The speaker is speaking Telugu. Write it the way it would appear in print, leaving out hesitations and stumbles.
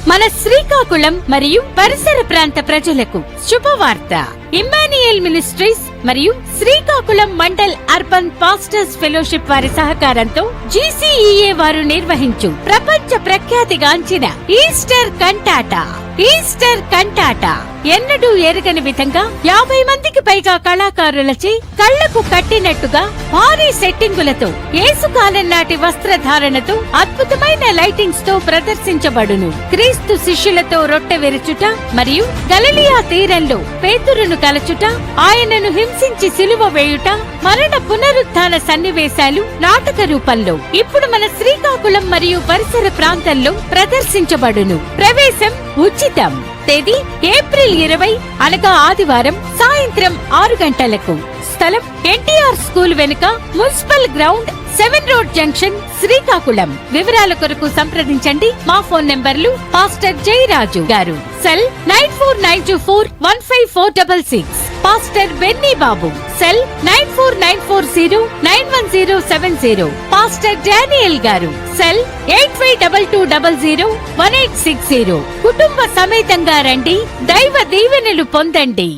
మన శ్రీకాకుళం మరియు పరిసర ప్రాంత ప్రజలకు శుభవార్త. ఇమ్మాన్యుయల్ మినిస్ట్రీస్ మరియు Srikakulam mandal urban pastors fellowship వారి సహకారంతో GCEA వారు నిర్వహించు ప్రపంచ ప్రఖ్యాతిగాంచిన ఈస్టర్ కంటాటా ఎన్నడూ ఎరగని విధంగా 50 మందికి పైగా కళాకారులచే కళ్లకు కట్టినట్టుగా భారీ సెట్టింగులతో యేసుకాలం నాటి వస్త్రధారణతో అద్భుతమైన లైటింగ్స్ తో ప్రదర్శించబడును. క్రీస్తు శిష్యులతో రొట్టె విరుచుట మరియు గలిలయ తీరంలో పేతురును కలచుట, ఆయనను హింసించి సిలువ వేయుట, మరణ పునరుత్థాన సన్నివేశాలు నాటక రూపంలో ఇప్పుడు మన శ్రీకాకుళం మరియు పరిసర ప్రాంతంలో ప్రదర్శించబడును. ప్రవేశం ఉచితం. తేదీ ఏప్రిల్ 20 అనగా ఆదివారం సాయంత్రం 6 గంటలకు. స్థలం NTR స్కూల్ వెనుక municipal ground 7 road junction Srikakulam. వివరాల కొరకు సంప్రదించండి మా ఫోన్ నంబర్లు పాస్టర్ జయరాజు గారు సెల్ 9492415466, పాస్టర్ బెన్నీ బాబు సెల్ 9494091070, పాస్టర్ డానియల్ గారు సెల్ 8522001860. కుటుంబ సమేతంగా రండి, దైవ దీవెనలు పొందండి.